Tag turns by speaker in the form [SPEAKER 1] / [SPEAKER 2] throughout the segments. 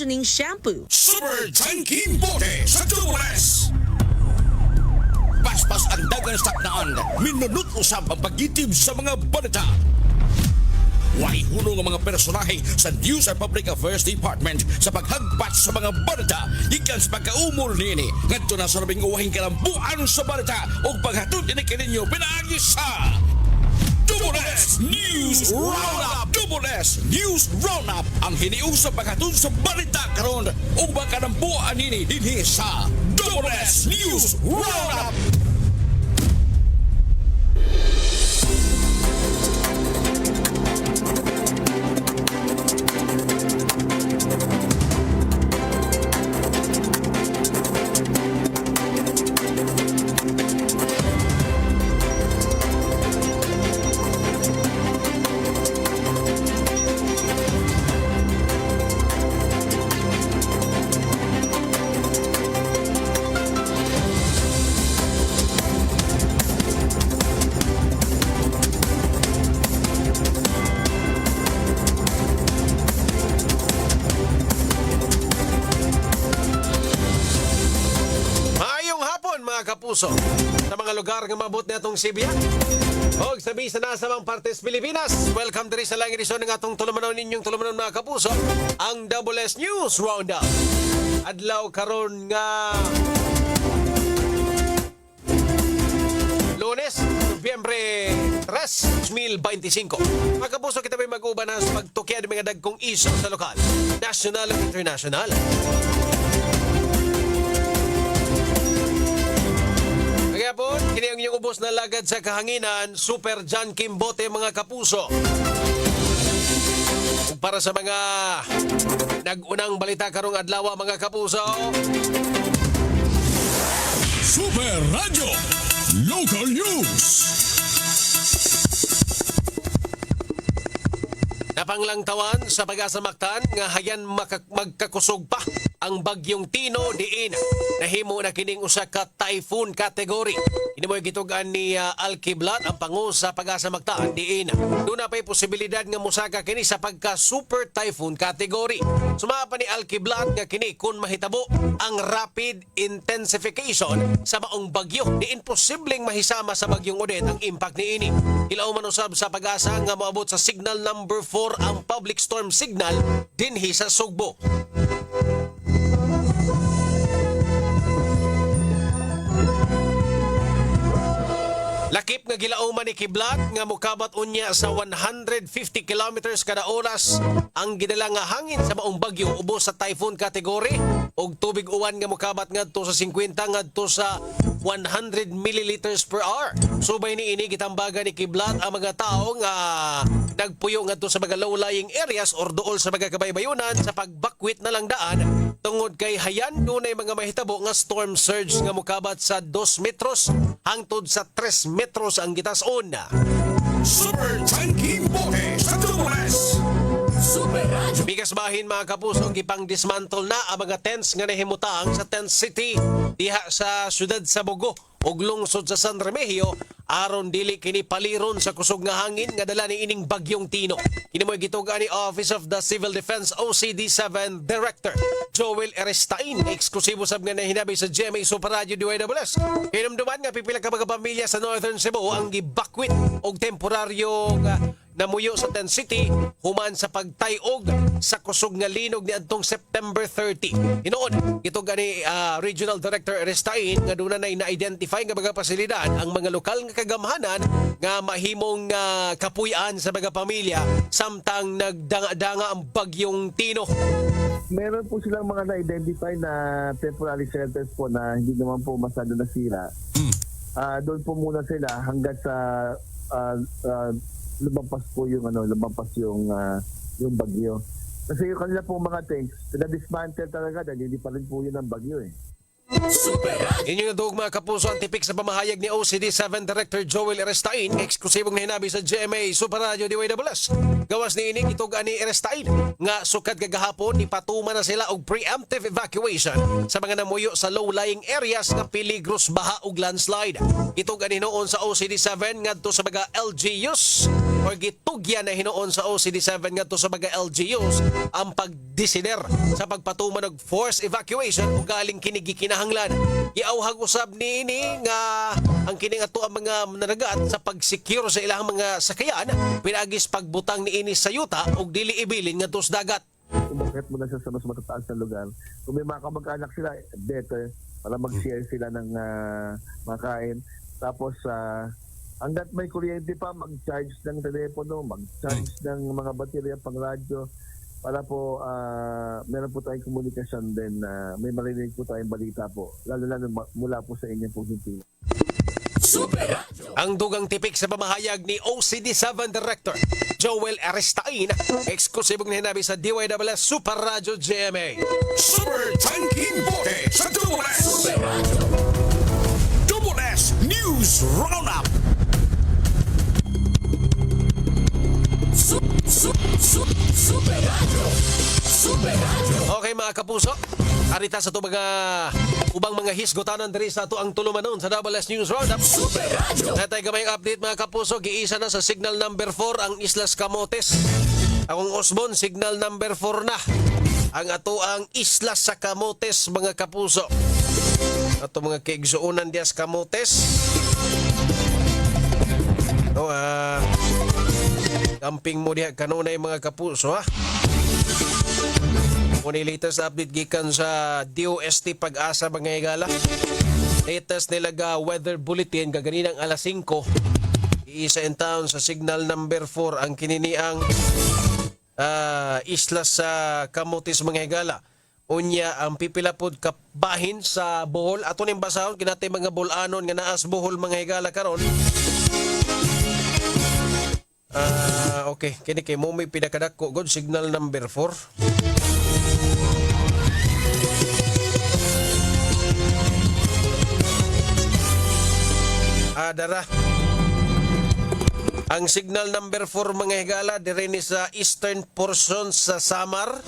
[SPEAKER 1] conditioning shampoo.
[SPEAKER 2] Super Junkie Bote sa Dumules! Paspas ang dagang saknaan, minunot usab ang pagitib sa mga balita. Way hunong ang mga personahe sa News and Public Affairs Department sa paghagpat sa mga balita ikan sa pagkaumol niini ngadto na sa labing uwahing kalambuan sa balita o paghatod ini kaninyo pinaagi sa Dumules News Roundup! Dumules News Roundup ang hiniusap paghatod sa balita karon o kalambuan nini dinhi sa Dumules News Roundup!
[SPEAKER 3] Kapuso sa mga lugar nga mabot na itong Sibiya o sabi sa nasamang partes Pilipinas. Welcome diri sa lang edisyon ng atong tulumanon ninyong tulumanon mga kapuso, ang Double-S News Roundup. Adlaw karon nga Lunes, Nobyembre 3, 2025. Mga kapuso, kita may mag-uban na sa pagtukyan ng mga dagkong isyo sa lokal, national at international. Kaya po, kini ang inyong ubos na lagad sa kahanginan, Super John Kimbote mga kapuso. Para sa mga nag-unang balita karong adlaw mga kapuso,
[SPEAKER 2] Super Radio Local News.
[SPEAKER 3] napanglangtawan sa pag-asamaktan nga hayan magkakusog pa ang bagyong Tino diin nahimo na kining usa ka typhoon category. Ini mo gitugan ni Alkiblat ang pangu sa pag-asamaktan diin. Doon na pa'y posibilidad nga musaka kini sa pagka super typhoon category. Sumapa pa ni Alkiblat nga kini kung mahitabo ang rapid intensification sa maong bagyo. Diin posibleng mahisama sa bagyong Odette ang impact ni ini. Ilaw man usab sa pag-asa nga moabot sa signal number 4 ang public storm signal dinhi sa Sugbo. Lakip nga gilauman ni Kiblat nga mukabat unya sa 150 kilometers kada oras ang gidala nga hangin sa maong bagyo ubos sa typhoon category og tubig uwan nga mukabat ngadto sa 50 ngadto sa 100 milliliters per hour. Subay ni ini gitambagan ni Kiblat ang mga tao nga nagpuyo ngadto sa mga low-lying areas or duol sa mga kabaybayonan sa pagbakwit na lang daan tungod kay hayan dunay mga mahitabo nga storm surge nga mukabat sa 2 metros hangtod sa 3 metros ang gitason.
[SPEAKER 2] Super Junkie Bote sa Dumules. Super Radio.
[SPEAKER 3] Bigas bahin mga kapuso, gipang dismantle na ang mga tents nga nahimutang sa tent city diha sa syudad sa Bogo ug lungsod sa San Remigio aron dili kini paliron sa kusog nga hangin nga dala ni ining bagyong Tino. Kini mo'y gitugan ni Office of the Civil Defense OCD7 Director Joel Erestain, eksklusibo sab nga nahinabi sa GMA Super Radio DYWS. Kinumduman nga pipila ka mga pamilya sa Northern Cebu ang gibakwit og temporaryo namuyo sa tent city human sa pagtayog sa kusog nga linog ni adtong September 30. Hinoon ito gani Regional Director Erestain nga duna na na-identify nga mga pasilidad ang mga lokal nga kagamhanan nga mahimong kapuy-an sa mga pamilya samtang nagdanga-danga ang bagyong Tino.
[SPEAKER 4] Meron po silang mga na-identify na temporary shelters po na hindi naman po masyado nasira. Doon po muna sila hanggang sa lumampas po yung yung bagyo. Kasi yung kanila pong mga tanks, na-dismantle talaga dahil hindi pa rin po yun ang bagyo eh.
[SPEAKER 3] Inyong nadug mga kapuso ang tipik sa pamahayag ni OCD7 Director Joel Erestain, eksklusibong nahinabi sa GMA Super Radio DYWS. Gawas ni ini gitugan ni Erestain nga sukad kagahapon ni patuma na sila og preemptive evacuation sa mga namuyo sa low-lying areas nga piligros baha ug landslide. Gitugan ni noon sa OCD7 ngadto sa mga LGUs o gitugyan na hinuon sa OCD7 ngadto sa mga LGUs ang pagdesider sa pagpatuman og forced evacuation ug galing kini gikinahanglan. Giauhag usab niini nga ang kini ato ang mga nanagat sa pag-secure sa ilang mga sakayan pinagis pagbutang niini sa yuta ug dili ibilin ngadto sa dagat.
[SPEAKER 4] Umakit mo na siya sa mas matataas na lugar. Kung may mga kamag-anak sila, better para mag-share sila ng makain. Tapos, hanggat may kuryente pa, mag-charge ng telepono, mag-charge ng mga baterya pang radyo para po meron po tayong komunikasyon din na may marinig po tayong balita po. Lalo-lalo mula po sa inyong pagsimpila.
[SPEAKER 3] Ang dugang tipik sa pamahayag ni OCD7 Director Joel Aristain, eksklusibong hinabi sa DYWS Super Radio GMA.
[SPEAKER 2] Super Tanking Bote sa Double S. Double S News Roundup.
[SPEAKER 3] Okay mga kapuso, arita sa ito mga ubang mga hisgotanan diri sa ito ang tulumanon sa Double S News Roundup. Natay gamayng update mga kapuso, giisa na sa signal number 4 ang Islas Camotes. Akong Osbon, signal number 4 na ang ato ang Islas sa Camotes mga kapuso. Ato mga kaigsuunan dias Camotes. No, camping mo diha kanunay mga kapuso ha. Kung latest update gikan sa DOST Pag-asa mga higala. Latest nilaga weather bulletin kaganinang alas 5. Iisa in town sa signal number 4 ang kininiang isla sa Camotes mga higala. Unya ang pipilapod kabahin sa Bohol. Ato ning basahon kinatay mga bulanon nga naas Bohol mga higala karon. Okay, kini kay mo may pinakadako god signal number 4. Dara. Ang signal number 4 mga higala dire ni sa eastern portion sa Samar,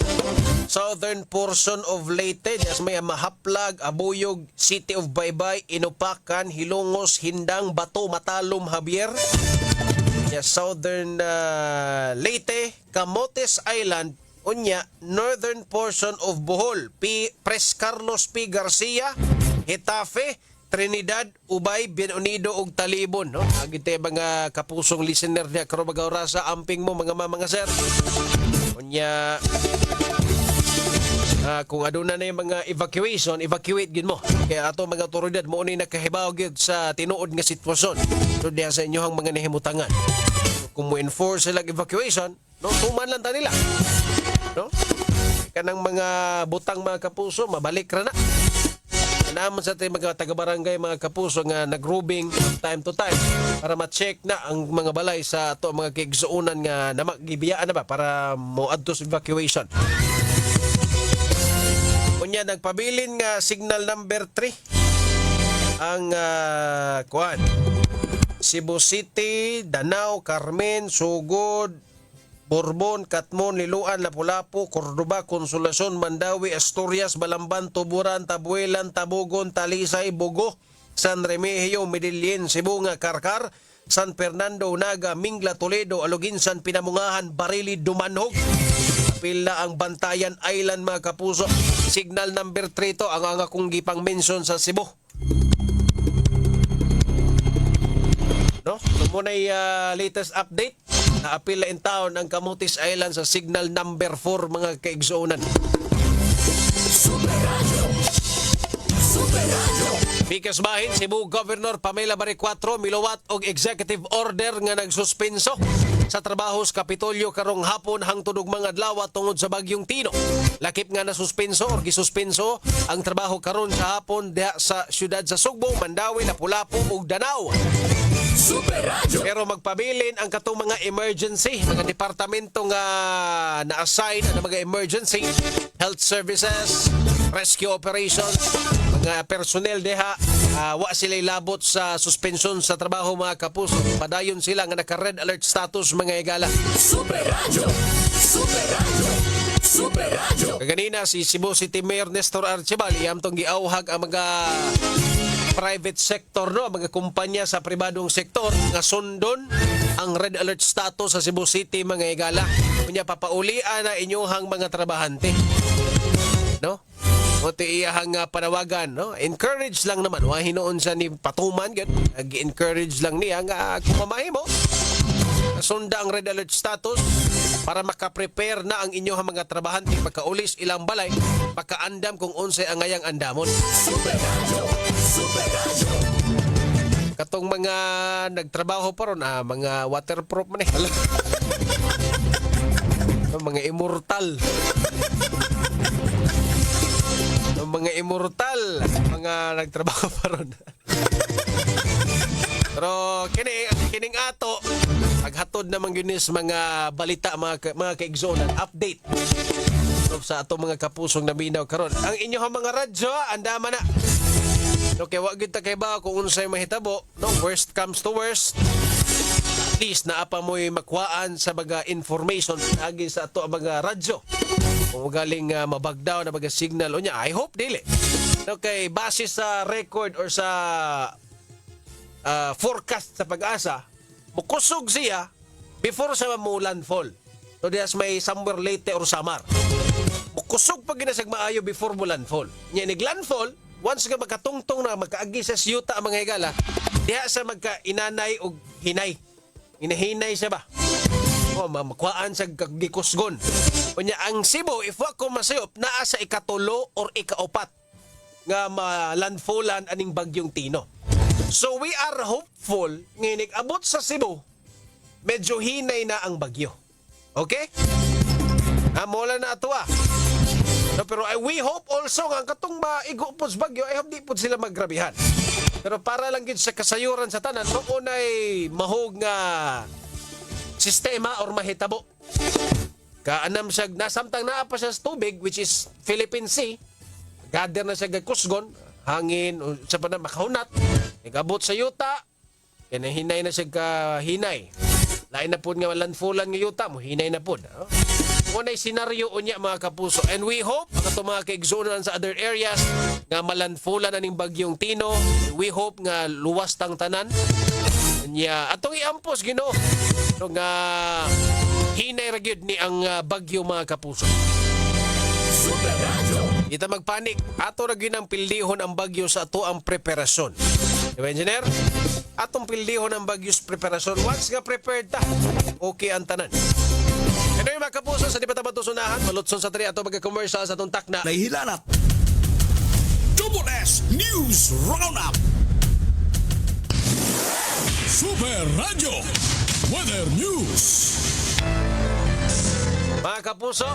[SPEAKER 3] southern portion of Leyte, as may Mahaplag, Abuyog, City of Baybay, Inupakan, Hilongos, Hindang, Bato, Matalom, Javier. Southern Leyte, Camotes Island, unya northern portion of Bohol, Pres Carlos P. Garcia, Hetafe, Trinidad, Ubay, Bienunido ug Talibon, no? Agite mga kapusong listener niya karon mag-aura sa amping mo mga sir. Unya kung aduna na yung mga evacuate gid mo. Kaya ato mga otoridad mo ni nakahibaw gid sa tinuod nga sitwasyon. So diha sa inyohang mga nahimutangan. Kung mo enforce sila evacuation, no, tuman lang ta nila. No? Kanang mga butang mga kapuso mabalik ra na. Naman sa ating mga taga-barangay, mga kapuso nga nagrubing time to time para ma-check na ang mga balay sa ato mga kaigsuunan nga namagibiyaan na ba para mo adto sa evacuation. Unya nagpabilin nga signal number 3 ang Cebu City, Danao, Carmen, Sugod, Borbon, Katmon, Liloan, Lapu-Lapu, Cordoba, Consolacion, Mandawi, Asturias, Balamban, Tuburan, Tabuelan, Tabugon, Talisay, Bogo, San Remigio, Medellin, Cebu nga Karkar, San Fernando, Naga, Mingla, Toledo, Aluginsan, Pinamungahan, Barili, Dumanhog. Pila ang Bantayan Island mga kapuso. Signal number 3 to ang akong gipang mention sa Cebu. No? So muna latest update. Naapila in town ang Camotes Island sa signal number 4 mga kaigsuunan. Pikas bahin, Cebu Governor Pamela Baricuatro miluwat og executive order nga nagsuspenso sa trabaho sa Kapitolyo karong hapon hangtod og mga adlaw tungod sa bagyong Tino. Lakip nga nasuspenso or gisuspenso ang trabaho karon sa hapon diha sa syudad sa Sugbo, Mandawi, Lapu-Lapu ug Danao. Pero magpabilin ang katong mga emergency, mga departamento nga na-assign ang mga emergency, health services, rescue operations, mga personnel deha, wa sila labot sa suspension sa trabaho mga kapuso. Padayon sila nga naka-red alert status mga higala. Kaganina si Cebu City Mayor Nestor Archibald iyamtong giauhag ang mga private sector, no, mga kumpanya sa pribadong sektor nga sundon ang red alert status sa Cebu City mga higala. Kunya papaulian na inyong mga trabahante. No? O iyahang panawagan, no? Encourage lang naman. Wa hinoon sa ni patuman gud. Ag-encourage lang niya nga kumamay mo. Sunda ang red alert status para makaprepare na ang inyong mga trabahante pagkaulis ilang balay, makaandam kung unsay ang ngayang andamon. Katong mga nagtrabaho pa ron, mga waterproof man eh. Mga immortal. Mga immortal, mga nagtrabaho pa ron. Pero kining ato paghatod naman ginis mga balita, mga kaigsonan, update sa ato mga kapusong naminaw karon. Ang inyong mga radyo andama na. Okay, wag gyud ta kay ba kung unsay mahitabo, no, worst comes to worst. At least naapa mo'y makuhaan sa mga information agi sa ato ang mga radyo. Kung galing mabagdaw na mga signal o niya, I hope dili. Okay, base sa record or sa forecast sa pag-asa, mukusog siya before sa landfall. So there's may somewhere late or summer. Mukusog pag ginasag maayo before mo landfall. Nya nag-landfall, once ka magkatungtong na magkaagi sa siyuta ang mga higala, diha sa magka-inanay o hinay. Inahinay siya ba? O makuhaan sa gikusgon. Kunya ang Cebu, if wa ko masayop, naa sa ikatulo or ikaupat nga malandfallan aning bagyong Tino. So we are hopeful nga abot sa Cebu, medyo hinay na ang bagyo. Okay? Mola na ato No, pero we hope also nga katong maigo po sa bagyo, I hope di po sila maggrabihan. Pero para lang gid sa kasayuran sa tanan, noon ay mahog nga sistema or mahitabo. Kaanam siya, nasamtang naa pa siya sa tubig, which is Philippine Sea. Gather na siya kusgon, hangin, sa pa na makahunat. Nagabot sa yuta, hinay na siya kahinay. Lain na po nga landfallan nga yuta mo, hinay na po. No? Kung ay senaryo unya mga kapuso. And we hope, ang mga kaigsunan sa other areas, nga malandfallan aning bagyong Tino. We hope nga luwas tang tanan. Atong iampos, Ginoo. Nga hinay ra gyud ni ang bagyo mga kapuso. Ita magpanik. Ato ra gyud ang pildihon ang bagyo sa ato ang preparasyon. Diba, engineer? Atong pildihon ang bagyo sa preparasyon. Once nga prepared ta, okay ang tanan. Ano yung mga kapuso sa di pa tabatusunahan? Malutson sa tri ato magka-commercial sa atong takna.
[SPEAKER 2] Nahihilanat. Double S News Roundup.
[SPEAKER 1] Super Radio Weather News.
[SPEAKER 3] Mga kapuso,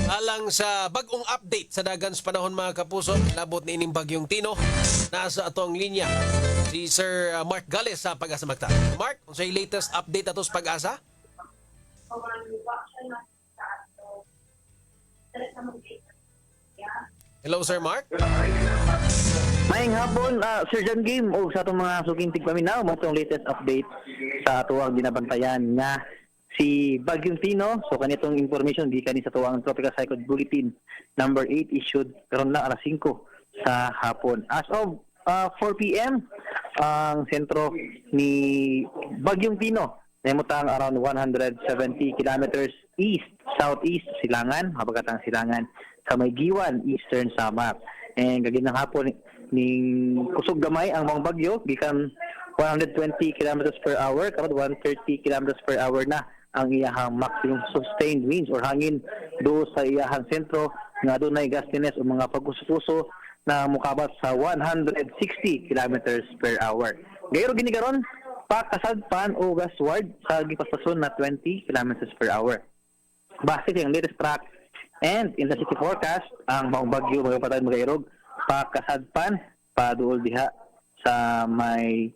[SPEAKER 3] alang sa bagong update sa dagan sa panahon mga kapuso, labot ni ining bagyong Tino, nasa atong linya si Sir Mark Gales sa Pag-asa Magta. Mark, kung sa'yo latest update ato sa Pag-asa? Hello Sir Mark.
[SPEAKER 5] Maayong hapon, Sir John Game o sa itong mga suking tigpaminaw mo itong latest update sa tuwang binabantayan nga si Bagyong Tino. So kanitong information di kani sa tuwang Tropical Cyclone Bulletin number 8 issued karon na alas 5 sa hapon. As of 4 p.m. ang sentro ni Bagyong Tino nahimutang around 170 kilometers east southeast Silangan, habagatang Silangan sa may Giwan, Eastern Samar. And gaginang hapon ning kusog gamay ang mga bagyo gikan 120 kilometers per hour karon 130 kilometers per hour na ang iyahang maximum sustained winds or hangin do sa iyahang sentro nga dunay gustiness o mga pagkusupuso na mukabat sa 160 kilometers per hour. Gayro gini karon pakasadpan o gasward sa gipastason na 20 kilometers per hour. Base ang latest track and in the city forecast, ang maong bagyo magpatay magairog pakasadpan paduol diha sa may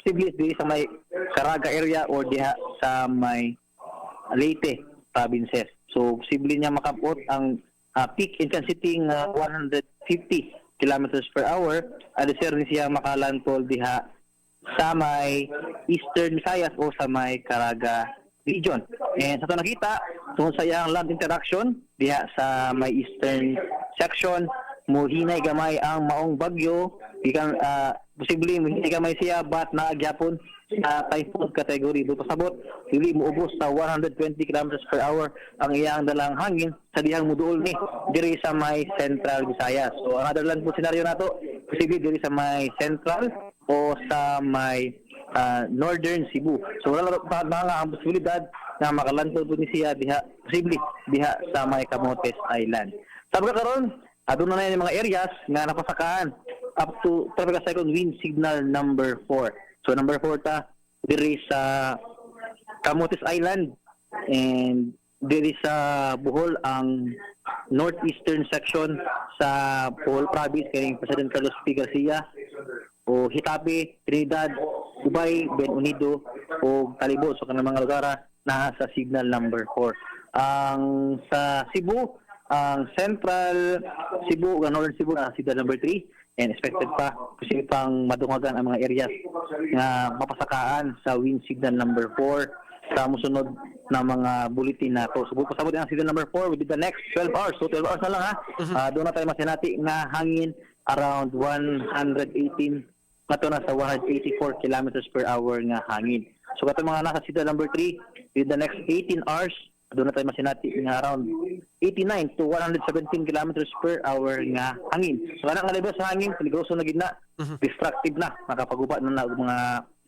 [SPEAKER 5] Siblis di sa may Caraga area or diha sa may Leyte provinces. So posible niya makapot ang peak intensity ng 150 kilometers per hour at sir ni siya makalandfall diha sa may Eastern Visayas o sa may Caraga region. And sa ito nakita, tungkol sa iyang land interaction diha sa may eastern section, muhinay gamay ang maong bagyo ikan posible hindi ka may siya but naagyapon sa typhoon category do pasabot dili moubos sa 120 kilometers per hour ang iyang dalang hangin sa dihang moduol ni diri sa may Central Visayas. So ang other land po senaryo nato posible diri sa may Central o sa may Northern Cebu. So wala pa ang posibilidad na makalantod po ni siya diha posible diha sa may Camotes Island. Sabi ka karon aduna na yung mga areas nga napasakaan up to tropical cyclone wind signal number 4. So number 4 ta diri sa Camotes Island and diri sa Bohol ang northeastern section sa Bohol province kay President Carlos P. Garcia o Hitape, Trinidad, Ubay, Ben Unido o Talibot. So kanang mga lugar na sa signal number 4. Ang sa Cebu, ang Central Cebu, Northern Cebu na signal number 3. And expected pa kasi pang madungagan ang mga areas na mapasakaan sa wind signal number 4 sa musunod na mga bulletin nato. So pasabot ang signal number 4 within the next 12 hours. So 12 hours na lang ha. Doon na tayo masinati nga hangin around 118 nato na sa 184 kilometers per hour nga hangin. So kato mga nasa signal number 3 within the next 18 hours doon na tayo masinati nga around 89 to 117 kilometers per hour nga hangin. So kanang nga sa hangin, peligroso na gid na, destructive na, makapaguba na mga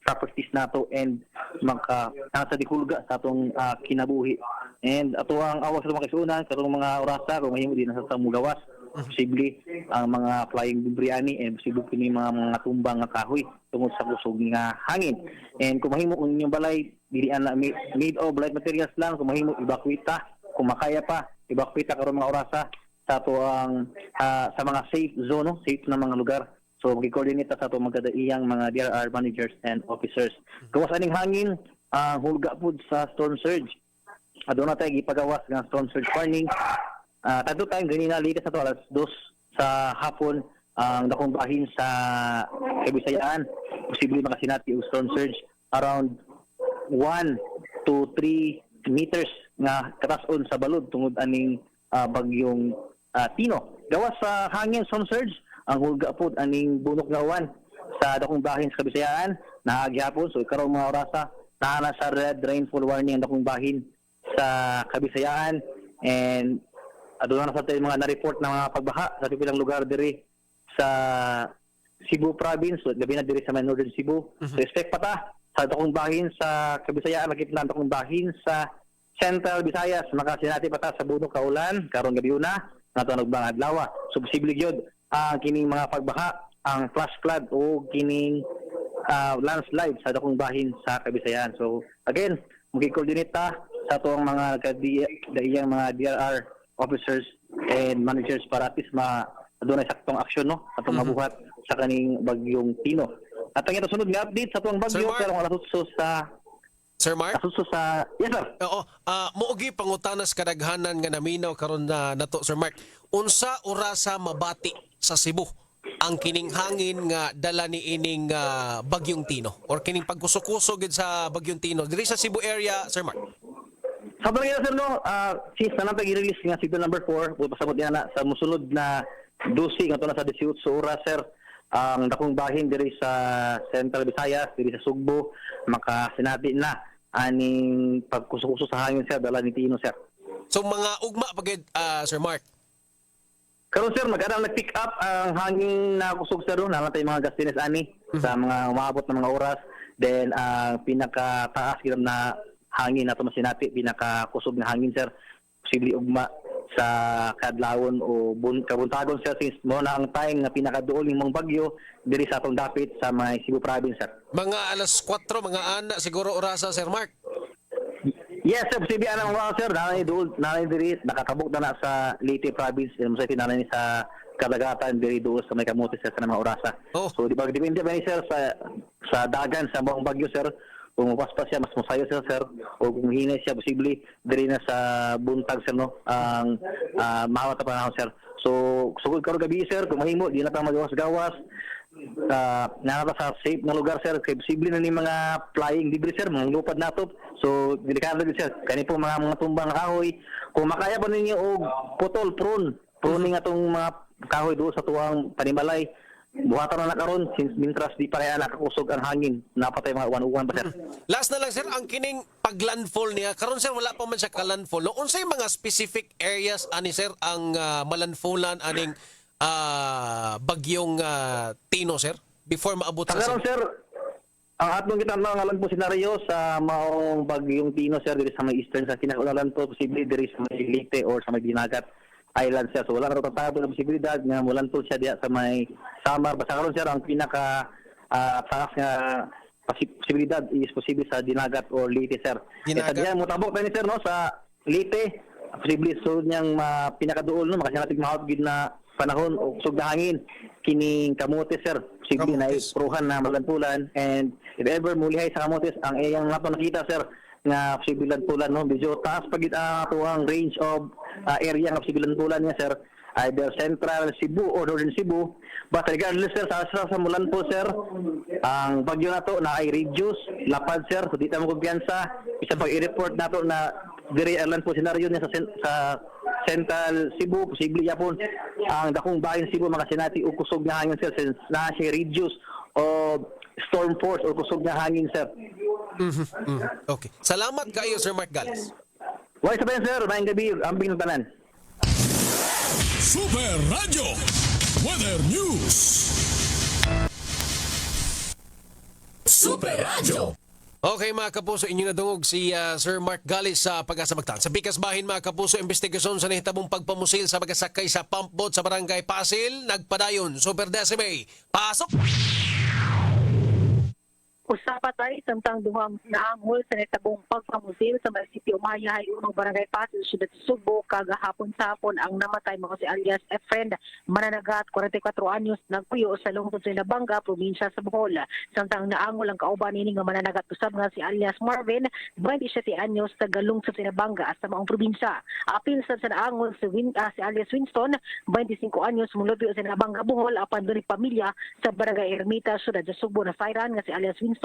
[SPEAKER 5] properties nato and nasa dikulga sa atong kinabuhi. And ato ang awas sa mga kaisunan, karong mga orasa, kung mahimo din na sa mugawas, posible ang mga flying debris ani and posible kini mga tumbang nga kahoy tungod sa kusog nga hangin. And kung mahimo kung inyong balay dili ana made of light materials lang, kung mahimo evacuate kung makaya pa evacuate karon mga orasa sa ato ang sa mga safe zone, no? Safe na mga lugar. So mag-coordinate sa ato magkadaiyang mga DRR managers and officers. Gawas aning hangin hulga pud sa storm surge. Aduna tay gipagawas nga storm surge warning. Tato tayong ganina likas na to alas 2 sa hapon ang dakong bahin sa Kabisayaan. Posible makasinati o storm surge around 1 to 3 meters nga katason sa balod tungod aning bagyong Tino. Gawas sa hangin storm surge ang hulga pod aning bunok nga uwan sa dakong bahin sa Kabisayaan nahagyapon. So karong mga orasa na sa red rainfall warning ang dakong bahin sa Kabisayaan and aduna na sa tayo mga na-report na mga pagbaha sa pipilang lugar diri sa Cebu province, so labi na diri sa Northern Cebu. So expect pa ta sa dakong bahin sa Kabisayaan, makita na dakong bahin sa Central Visayas, makasinati pa ta sa bunok kaulan karong gabi una nato nagbang adlaw. So posible gyud kining mga pagbaha, ang flash flood o kining landslide sa dakong bahin sa Kabisayaan. So again, magi-coordinate ta sa atong mga daiyang mga DRR officers and managers para at least doon ay saktong aksyon no atong mabuhat sa kaning bagyong Tino. At ang ito sunod nga update sa atong bagyo pero ang natutso sa
[SPEAKER 3] Sir Mark?
[SPEAKER 5] Yes sir.
[SPEAKER 3] Oo, moogi pangutanas kadaghanan nga naminaw karon na nato Sir Mark. Unsa orasa mabati sa Cebu ang kining hangin nga dala ni ining bagyong Tino or kining pagkusok-kusog gid sa bagyong Tino diri sa Cebu area Sir Mark?
[SPEAKER 5] Sabi nga sir no, since na nang-release nga signal number 4, pasabot niya na sa musunod na 12 nga to na sa 18 oras sir, ang dakong bahin diri sa Central Visayas, diri sa Sugbo, makasinati na aning pagkusok-kusok sa hangin sir dala ni Tino sir.
[SPEAKER 3] So mga ugma pagid Sir Mark.
[SPEAKER 5] Karon sir, nag-pick up ang hangin na kusog sir na natay mga gastines ani sa mga umaabot na mga oras. Then pinakataas gid na hangin nato masinati pinakakusog nga hangin sir posible ugma sa kadlawon o kabuntagon sir since mo na ang time nga pinakaduol ning mga bagyo diri sa atong dapit sa may Cebu province sir.
[SPEAKER 3] Mga alas 4 mga ana siguro orasa Sir Mark.
[SPEAKER 5] Yes sir, posible ana mga sir nanay diri nakatabok na sa Leyte province mo sa tinanay sa kadagatan diri duol sa may Camotes sir sa mga orasa.
[SPEAKER 3] Oh.
[SPEAKER 5] So di ba depende ba ni sir sa dagan sa buong bagyo sir. Kung mapaspas siya, mas masayo siya, sir. O kung hinay siya, posible, diri na sa buntag, sir, no? Ang mahawat na panahon, sir. So, sugod karong gabi, sir, kung mahimo, di na pa magawas-gawas. Nanata sa safe na lugar, sir. Kaya posible na ni mga flying debris, sir, mga lupad nato. So, delikado din, sir. Kani po mga tumbang na kahoy. Kung makaya pa ninyo o putol, pruning atong mga kahoy doon sa tuwang panimalay, buhatan na karon since mintras di pa kaya nakakusog ang hangin, napatay mga uwan-uwan pa sir.
[SPEAKER 3] Last na lang sir, ang kining paglandfall niya, karon sir wala pa man siya kalandfall. No, unsay mga specific areas ani sir ang malandfallan aning bagyong Tino sir before maabot sa
[SPEAKER 5] Karon sir, ang atong kita mga po senaryo sa maong bagyong Tino sir diri sa may eastern sa kinakaulan po posible diri sa may Leyte or sa may Dinagat Island sir. So wala na tatado na posibilidad nga mulan po siya diya sa may Samar. Basta karon sir ang pinaka taas nga posibilidad is posible sa Dinagat or Leyte sir.
[SPEAKER 3] Dinagat.
[SPEAKER 5] Sa diyan motabok pa ni sir no sa Leyte posible so niyang pinakaduol no makasya nating mahot gid na panahon o kusog na hangin kining kamote sir posible na
[SPEAKER 3] Kamotes.
[SPEAKER 5] pruhan na malantulan and if ever mulihay sa kamotes ang iyang nato nakita sir nga posible lantulan no medyo taas pagit ang range of area nga posible lantulan niya sir either central Cebu or northern Cebu but regardless sir sa mulan po sir ang bagyo nato na ay reduce lapad sir so di ta mo kumpiyansa isa pag i-report nato na diri airline po senaryo niya sa Central Cebu posible yapon ang dakong bahin Cebu mga sinati og kusog nga hangin sir since na siya reduce o storm force o kusog nga hangin sir.
[SPEAKER 3] Okay. Salamat kayo Sir Mark Gales.
[SPEAKER 5] Why sabayan sir, maayong gabi, ambing ng tanan.
[SPEAKER 1] Super Radio Weather News. Super Radio.
[SPEAKER 3] Okay mga kapuso, inyo nadungog si Sir Mark Gales sa Pag-asa Bagtaan. Sa Bikas Bahin mga kapuso, investigasyon sa nahitabong pagpamusil sa pagkasakay sa pump boat sa Barangay Pasil, nagpadayon. Super Decime, pasok!
[SPEAKER 6] Usapat ay samtang duhang naangol sa netabong pagpamusil sa Munisipyo Mayahay, unang Barangay Pasil, Siyudad Subo, kagahapon sa hapon ang namatay mga si alias Efren Mananagat, 44 anyos, nagpuyo sa lungsod sa Nabanga, probinsya sa Bohol. Samtang naangol ang kauban ini nga Mananagat usab nga si alias Marvin, 27 anyos, tagalungsod sa Nabanga sa maong probinsya. Apil sa naangol si alias Winston, 25 anyos, mulupyo sa Nabanga, Bohol, apan doon pamilya sa Barangay Ermita, Siyudad Subo na fairan nga si alias Winston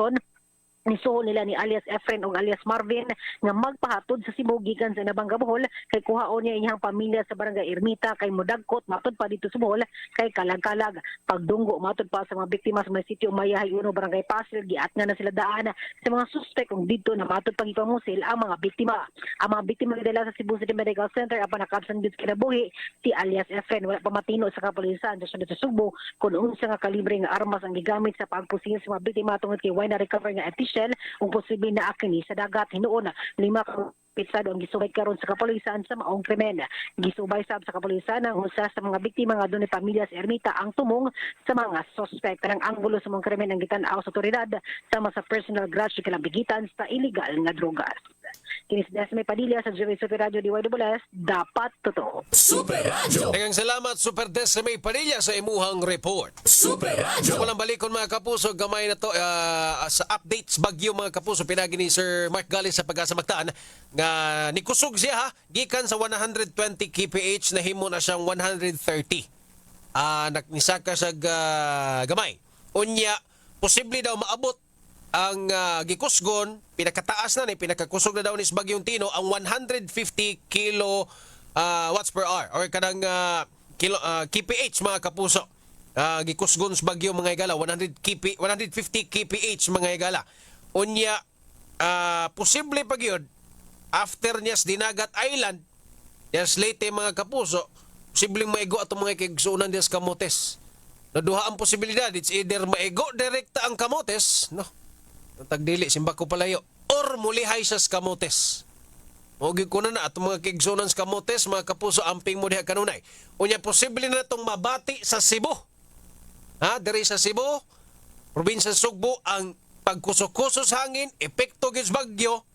[SPEAKER 6] nisuho nila ni alias Efren o alias Marvin nga magpahatod sa Cebu gikan sa Nabanga, Bohol kay kuhaon niya iyang pamilya sa Barangay Ermita kay modagkot matud pa dito sa Bohol kay kalag-kalag pagdunggo matud pa sa mga biktima sa mga sitio Mayahay Uno Barangay Pasil giat nga na sila daan sa mga suspek kung dito na matud pang ipamusil ang mga biktima. Ang mga biktima gidala sa Cebu City Medical Center apan nakabsan gid kinabuhi si alias Efren wala pa matino sa kapulisan sa Siyudad sa Subo kung unsa nga kalibre nga armas ang gigamit sa pagpusil sa mga biktima tungod kay why na recover nga kung posible na akini sa dagat hinuon 5 pitsado ang gisubay karon sa kapulisan sa maong krimen. Gisubay sab sa kapulisan ang usa sa mga biktima nga dunay pamilya sa Ermita ang tumong sa mga suspect. Ang anggulo sa mga krimen ang gitan-aw sa otoridad sama sa personal grudge kilambigitan sa illegal nga drogas. Kini si Desme Padilla sa GV Super Radio DYWS, dapat totoo.
[SPEAKER 1] Super Radio.
[SPEAKER 3] Daghang salamat Super Decime Padilla sa imuhang report.
[SPEAKER 1] Super Radio.
[SPEAKER 3] Walang balikon mga kapuso, gamay na to sa updates bagyo mga kapuso pinagi ni Sir Mark Gales sa Pag-asa Bagtaan nga nikusog siya ha gikan sa 120 kph na himo na siyang 130. Nisaka sa gamay. Unya posible daw maabot ang gikusgon pinakataas na ni pinakakusog na daw ni bagyong Tino ang 150 kilo watts per hour or kanang kph mga kapuso. Gikusgon sa bagyo mga higala 150 kph mga higala. Unya posible pag yun after niya sa Dinagat Island yes Leyte mga kapuso posibleng maigo ato mga kigsuunan diya sa kamotes. Naduha ang posibilidad it's either maigo direkta ang kamotes no tagdili simbako palayo or mulihay sa kamotes. Mogi ko na ato mga kigsuunan sa kamotes mga kapuso amping mo diha kanunay. Unya posible na itong mabati sa Cebu. Diri sa Cebu, probinsya sa Sugbo, ang pagkusok-kusos hangin, epekto gis bagyo,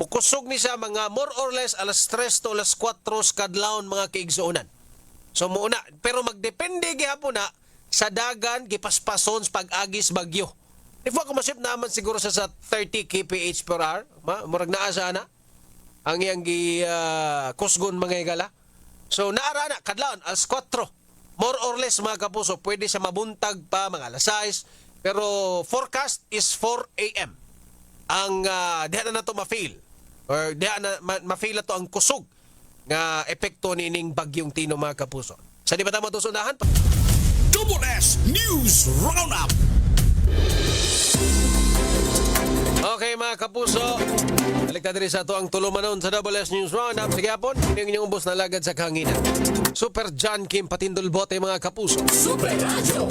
[SPEAKER 3] mukusog ni siya mga more or less alas 3 to alas 4 kadlawon mga kiigsuunan. So muna, pero magdepende gihapon na sa dagan gipaspason sa pag-agis bagyo. If ako masip naman siguro sa 30 kph per hour, murag naa sana ang iyang kusgon mga higala. So naara na kadlawon alas 4. More or less mga kapuso, pwede siya mabuntag pa mga alas 6. Pero forecast is 4 a.m. Ang diha na to ma-feel. Or diha na ma-feel na to ang kusog nga epekto nining bagyong Tino mga kapuso. Sa di ba tama to sunahan?
[SPEAKER 2] Double S News Roundup.
[SPEAKER 3] Okay mga kapuso, balik na diri sa ato ang tulumanon sa Double S News Roundup. Sige hapon, inyong inyong ubos na lagad sa kahanginan. Super John Kim Patindol Bote mga kapuso.
[SPEAKER 1] Super Radio.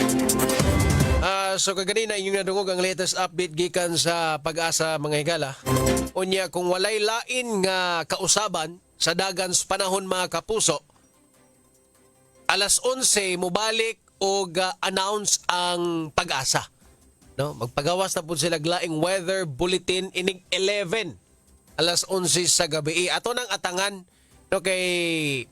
[SPEAKER 3] So kaganina inyong nadungog ang latest update gikan sa Pag-asa mga higala. Unya kung walay lain nga kausaban sa dagan sa panahon mga kapuso, alas 11 mubalik og announce ang Pag-asa. No, magpagawas na po sila laing weather bulletin inig 11 alas 11 sa gabi. Ato nang atangan no kay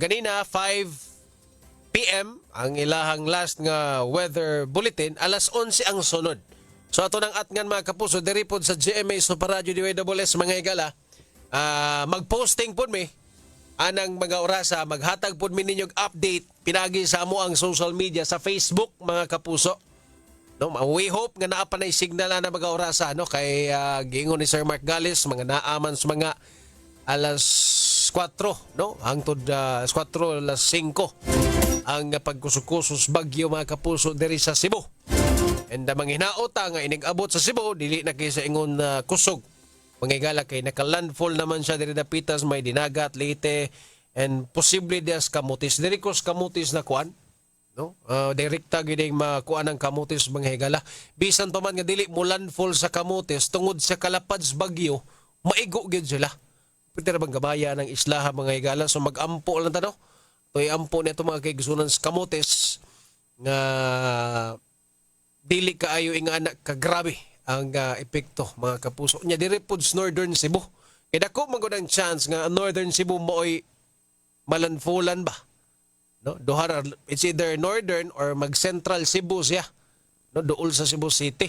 [SPEAKER 3] ganina 5 PM ang ilahang last nga weather bulletin, alas 11 ang sunod. So ato nang atngan mga kapuso diri pod sa GMA Super Radio DWS mga higala. Magposting pod mi anang mga orasa, maghatag pod mi ninyog update pinagi sa amo ang social media sa Facebook mga kapuso. No, we hope nga naa pa nay signal na mga orasa no kay giingon ni Sir Mark Gales mga naaman sa mga alas 4 no hangtod 4 alas 5 ang pagkusukusos bagyo mga kapuso diri sa Cebu. And manghinaota nga inigabot sa Cebu dili na kay sa ingon kusog. Mangigala kay naka-landfall naman siya diri dapitas may dinagat Leyte and posible dias Camotes. Diri kos Camotes na kuan no? Direkta gid makuan ang Camotes mga higala. Bisan pa man nga dili mo landfall sa Camotes tungod sa kalapads bagyo, maigo gid sila. Pwede ra bang gabaya ng islaha mga higala so mag-ampo lang ta no. Toy ampo nito mga kaigsunan sa Camotes nga dili kaayo nga anak kagrabe ang epekto mga kapuso. Nya diri pod sa Northern Cebu. Kaya dako man gud ang chance nga Northern Cebu mo'y malandfulan ba. No, duhara it's either northern or mag-central Cebu siya. No, duol sa Cebu City.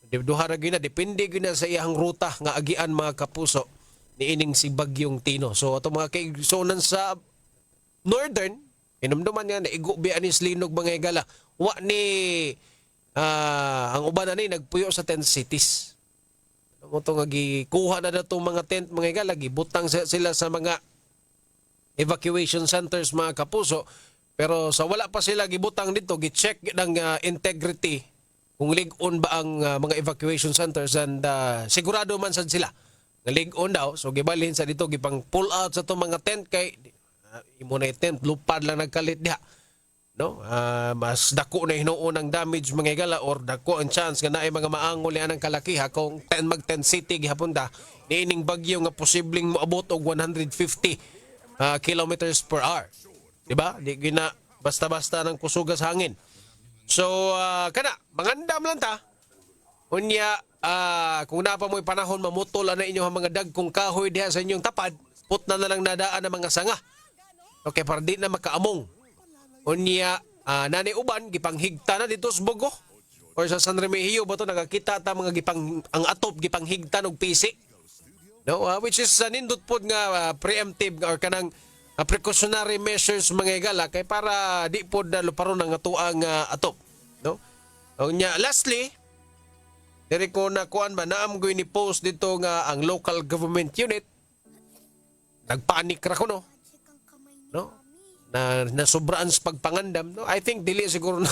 [SPEAKER 3] Duhara gyud na depende gyud na sa iyang ruta nga agian mga kapuso niining si Bagyong Tino. So ato mga kaigsunan sa northern inumduman nga naigo bi anis linog mga higala. Wa ni ang uban na ni nagpuyo sa tent cities. Mo to nga gikuha na dato mga tent mga higala gibutang sila sa mga evacuation centers mga kapuso pero sa wala pa sila gibutang dito gi-check ng integrity kung lig-on ba ang mga evacuation centers and sigurado man sad sila nga lig-on daw so gibalhin sa dito gipang pull out sa to mga tent kay imo na tent lupad lang nagkalit diha no mas dako na hinuon ang damage mga higala or dako ang chance nga naay mga maangol ang kalakiha kung mag tent city gihapon da niining bagyo nga posibleng moabot og 150 kilometers per hour. Diba? Di gina basta-basta ng kusugas hangin. So, kana, mangandam lang ta. Unya, kung napa mo'y panahon, mamutol na inyo ang mga dagkong kahoy diha sa inyong tapad, put na lang nadaan ang mga sanga. Okay, para di na makaamong. Unya, nani uban, gipanghigta na dito sa Bogo. Or sa San Remigio ba ito, nakakita ta mga ang atop, gipanghigta ng pisi. No, which is nindot pod nga preemptive or kanang precautionary measures mga higala kay para di pod luparon ang atuang atop no. Unya lastly diri ko na kuan ba naam go ni post dito nga ang local government unit nagpanik ra ko no na sobraan sa pagpangandam no. I think dili siguro na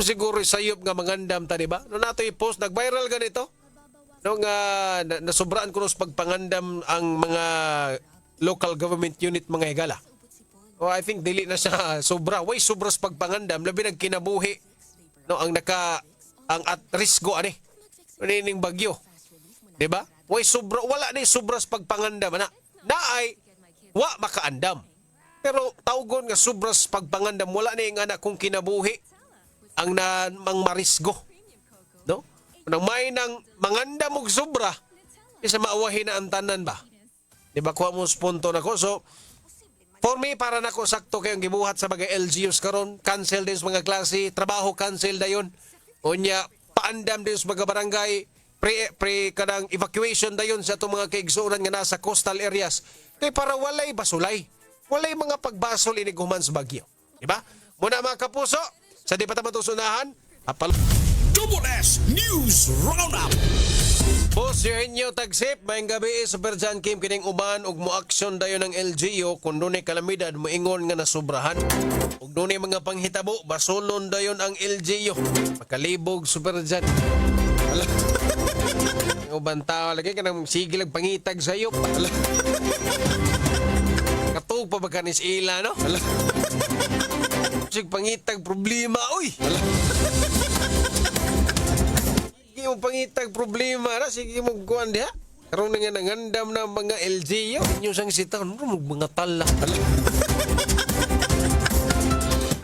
[SPEAKER 3] siguro sayop nga mangandam ta di ba no nato i-post nag-viral ganito no nga nasobraan ko sa pagpangandam ang mga local government unit mga higala. Oh, I think dili na siya sobra. Way sobra sa pagpangandam labi nagkinabuhi no ang at risko ani. Nining bagyo. Di ba? Way sobra wala ni sobra sa pagpangandam na. Naay wa makaandam. Pero tawgon nga sobra sa pagpangandam wala ni nga anak kung kinabuhi ang mang marisgo. No? Nang may nang mangandam og sobra, isa maawahin na ang tanan ba? Di ba kuha mo punto na ko? So, for me, para na ko sakto kayong gibuhat sa mga LGUs karon cancel din sa mga klase, trabaho cancel dayon. Unya, paandam din sa mga barangay, pre kanang evacuation dayon sa itong mga kaigsunan nga nasa coastal areas. Kay para walay basulay. Walay mga pagbasol iniguman sa bagyo. Di ba? Muna mga kapuso, sa di pa tamang tusunahan,
[SPEAKER 2] Double S News Roundup.
[SPEAKER 3] Boss Eugenio Tagsip, mayang gabi Super John Kim kining uban ug mo-action dayon ng LGU kung dunay kalamidad moingon nga nasubrahan. Ug dunay mga panghitabo basolon dayon ang LGU. Makalibog Super John. Ala. Ang uban tao lagi kanang sige lang pangitag sayo. Ala. Katug pa ba kanis ila no? Ala. Sig pangitag problema oy. Ala. Sige mo pangitag problema na, sige mo kuhan diha. Karoon na nga nangandam na mga LGU. Inyo sang sitaw, mga tala.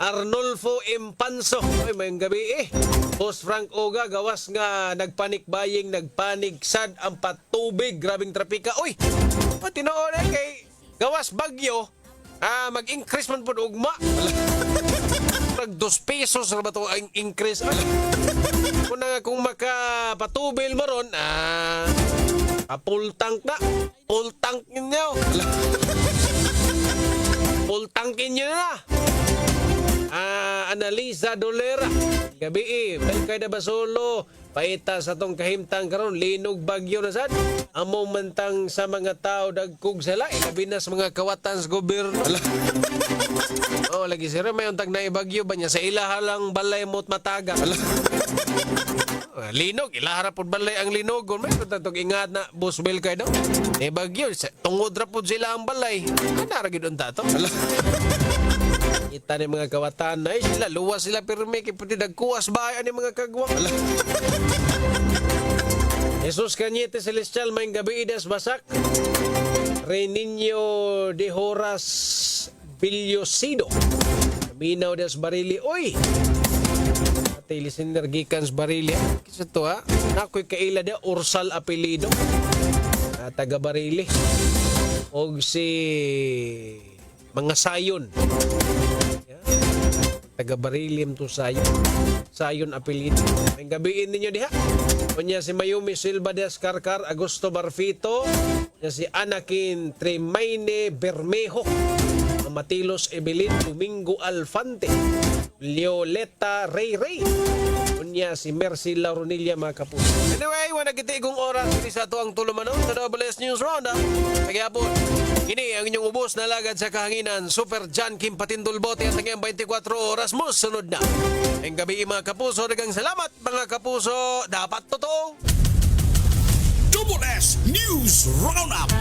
[SPEAKER 3] Arnolfo Impanso. Ay, mayang gabi Boss Frank Oga, gawas nga nagpanik-baying, nagpanig-sad ang patubig. Grabing trapika. Uy, tinoon kay gawas bagyo. Mag-increase man po ugma. Nag 2 pesos na ba ito ang increase? Kung makapatubil mo ron, full tank na. Full tank ninyo. Full tankin nyo na. Analisa Dolera. Gabi Belkay na Basolo. Paita sa tong kahimtang karon linog bagyo na sad. Amo mantang sa mga tao dagkog sila. Ilabi na sa mga kawatan sa gobyerno. Oh, lagi sira may untag na ibagyo ba niya sa ilaha lang balay mo't mataga. Linog, ilahara pod balay ang linogon. May tatog ingat na Boss Belkay no. Ibagyo tungod ra pod sila ang balay. Ana ra gid unta to. Kita ni mga kawatan na sila luwas sila pirmi kay puti dagkuwas bahay ani mga kagwang. Jesus Cañete Celestial mayng gabi idas basak. Reninio de Horas Villosido. Minaw des Barili. Oy! Atay listener gikans Barili. Kisa to ha? Nakoy kaila da Ursal apelido. Taga Barili. Og si mga sayon. Taga Barilim to Sayon. Sayon apelido. May gabiin ninyo diha. Kunya si Mayumi Silva de Ascarcar, Agosto Barfito, si Anakin Tremaine Bermejo, Matilos Evelyn Domingo Alfante, Violeta Ray Ray. Kunya si Mercy Lauronilla mga kapuso. Anyway, wala kitigong oras sa ito ang tulumanon sa WS News Round. Nagyapon. Kini ang inyong ubos na lagad sa kahanginan, Super John Kim Patindol Bote at hanggang 24 oras mo sunod na. Ang gabi mga kapuso, dagang salamat mga kapuso, dapat totoo.
[SPEAKER 2] Double S News Roundup.